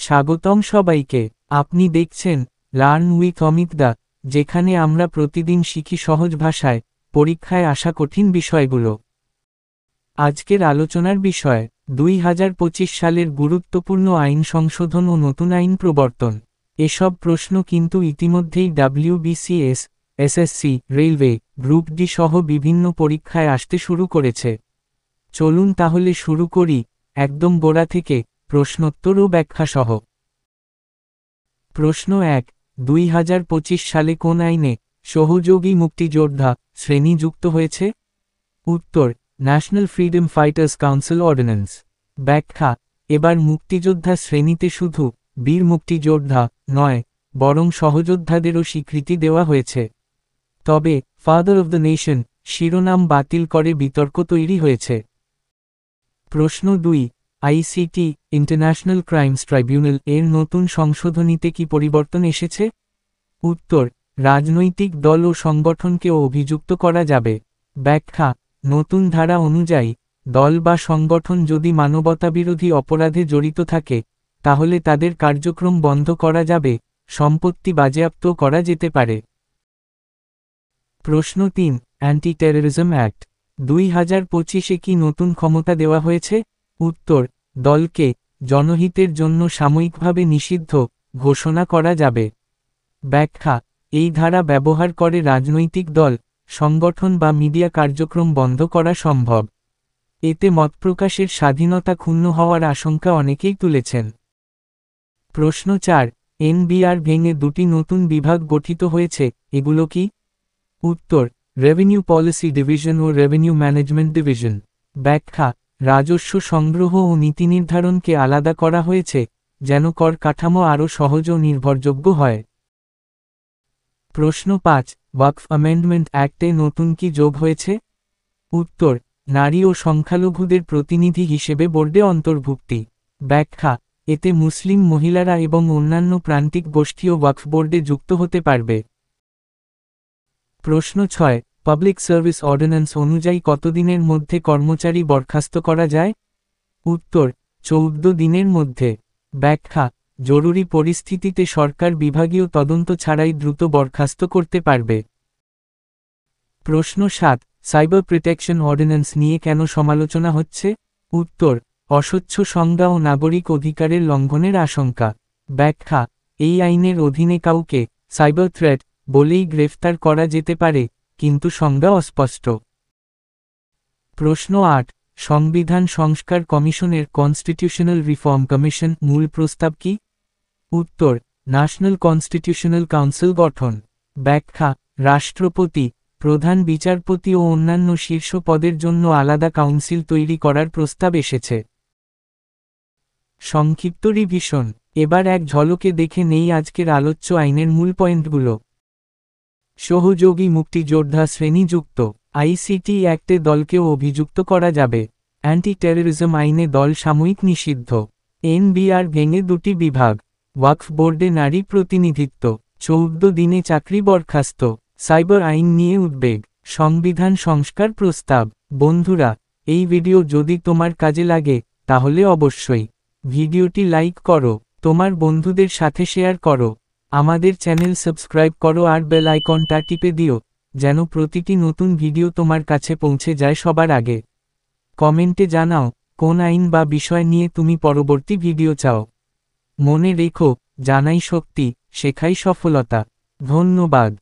স্বাগতম সবাইকে। আপনি দেখছেন লার্ন উইথ অমিত দা, যেখানে আমরা প্রতিদিন শিখি সহজ ভাষায় পরীক্ষায় আসা কঠিন বিষয়গুলো। আজকের আলোচনার বিষয় 2025 সালের গুরুত্বপূর্ণ আইন সংশোধন ও নতুন আইন প্রবর্তন। এসব প্রশ্ন কিন্তু ইতিমধ্যেই WBCS, SSC, railway, group D সহ বিভিন্ন পরীক্ষায় আসতে শুরু করেছে। চলুন তাহলে শুরু করি একদম গোড়া থেকে, প্রশ্নোত্তর ও ব্যাখ্যা সহ। প্রশ্ন 1, 2025 সালে কোন আইনে সহযোগী মুক্তিযোদ্ধা শ্রেণী যুক্ত হয়েছে? উত্তর, national freedom fighters council ordinance. ব্যাখ্যা, এবার মুক্তিযোদ্ধা শ্রেণীতে শুধু বীর মুক্তিযোদ্ধা নয়, বরং সহযোদ্ধাদেরও স্বীকৃতি দেওয়া হয়েছে। তবে ফাদার অব দ্য নেশন শিরোনাম বাতিল করে বিতর্ক তৈরি হয়েছে। প্রশ্ন 2, আইসিটি ইন্টারন্যাশনাল ক্রাইমস ট্রাইব্যুনাল এর নতুন সংশোধনীতে কি পরিবর্তন এসেছে? উত্তর, রাজনৈতিক দল ও সংগঠনকেও অভিযুক্ত করা যাবে। ব্যাখ্যা, নতুন ধারা অনুযায়ী দল বা সংগঠন যদি মানবতাবিরোধী অপরাধে জড়িত থাকে, তাহলে তাদের কার্যক্রম বন্ধ করা যাবে, সম্পত্তি বাজেয়াপ্ত করা যেতে পারে। প্রশ্ন 3, অ্যান্টি টেররিজম অ্যাক্ট 2025-এ কি নতুন ক্ষমতা দেওয়া হয়েছে? উত্তর, দলকে জনহিতের জন্য সাময়িকভাবে নিষিদ্ধ ঘোষণা করা যাবে। ব্যাখ্যা, এই ধারা ব্যবহার করে রাজনৈতিক দল, সংগঠন বা মিডিয়া কার্যক্রম বন্ধ করা সম্ভব। এতে মতপ্রকাশের স্বাধীনতা ক্ষুণ্ণ হওয়ার আশঙ্কা অনেকেই তুলেছেন। প্রশ্ন 4, এনবিআর ভেঙে দুটি নতুন বিভাগ গঠিত হয়েছে, এগুলো কি? উত্তর, রেভিনিউ পলিসি ডিভিশন ও রেভিনিউ ম্যানেজমেন্ট ডিভিশন। ব্যাখ্যা, রাজস্ব সংগ্রহ ও নীতি নির্ধারণকে আলাদা করা হয়েছে, যেন কর কাঠামো আরও সহজ ও নির্ভরযোগ্য হয়। প্রশ্ন 5, ওয়াকফ অ্যামেন্ডমেন্ট অ্যাক্টে নতুন কি যোগ হয়েছে? উত্তর, নারী ও সংখ্যালঘুদের প্রতিনিধি হিসেবে বোর্ডে অন্তর্ভুক্তি। ব্যাখ্যা, এতে মুসলিম মহিলারা এবং অন্যান্য প্রান্তিক গোষ্ঠীও ওয়াকফ বোর্ডে যুক্ত হতে পারবে। প্রশ্ন 6, পাবলিক সার্ভিস অর্ডিন্যান্স অনুযায়ী কতদিনের মধ্যে কর্মচারী বরখাস্ত করা যায়? উত্তর, 14 দিনের মধ্যে। ব্যাখ্যা, জরুরি পরিস্থিতিতে সরকার বিভাগীয় তদন্ত ছাড়াই দ্রুত বরখাস্ত করতে পারবে। প্রশ্ন 7, সাইবার প্রোটেকশন অর্ডিন্যান্স নিয়ে কেন সমালোচনা হচ্ছে? উত্তর, অস্বচ্ছ সংজ্ঞা ও নাগরিক অধিকারের লঙ্ঘনের আশঙ্কা। ব্যাখ্যা, এই আইনের অধীনে কাউকে সাইবার থ্রেট বলেই গ্রেফতার করা যেতে পারে, কিন্তু সংজ্ঞা অস্পষ্ট। প্রশ্ন 8, সংবিধান সংস্কার কমিশনের কনস্টিটিউশনাল রিফর্ম কমিশন মূল প্রস্তাব কি? উত্তর, ন্যাশনাল কনস্টিটিউশনাল কাউন্সিল গঠন। ব্যাখ্যা, রাষ্ট্রপতি, প্রধান বিচারপতি ও অন্যান্য শীর্ষ পদের জন্য আলাদা কাউন্সিল তৈরি করার প্রস্তাব এসেছে। সংক্ষিপ্ত রিভিশন, এবার এক ঝলকে দেখে নেই আজকের আলোচ্য আইনের মূল পয়েন্টগুলো। সহযোগী মুক্তিযোদ্ধা শ্রেণীযুক্ত, আইসিটি অ্যাক্টে দলকেও অভিযুক্ত করা যাবে। অ্যান্টি টেররিজম আইনে দল সাময়িক নিষিদ্ধ। এনবিআর ভেঙে দুটি বিভাগ। ওয়াকফ বোর্ডে নারী প্রতিনিধিত্ব। 14 দিনে চাকরি বরখাস্ত। সাইবার আইন নিয়ে উদ্বেগ। সংবিধান সংস্কার প্রস্তাব। বন্ধুরা, এই ভিডিও যদি তোমার কাজে লাগে, তাহলে অবশ্যই ভিডিওটি লাইক করো, তোমার বন্ধুদের সাথে শেয়ার করো, আমাদের চ্যানেল সাবস্ক্রাইব করো আর বেল আইকনটা টিপে দিও, যেন প্রতিটি নতুন ভিডিও তোমার কাছে পৌঁছে যায় সবার আগে। কমেন্টে জানাও কোন আইন বা বিষয় নিয়ে তুমি পরবর্তী ভিডিও চাও। মনে রেখো, জানাই শক্তি, শেখাই সফলতা। ধন্যবাদ।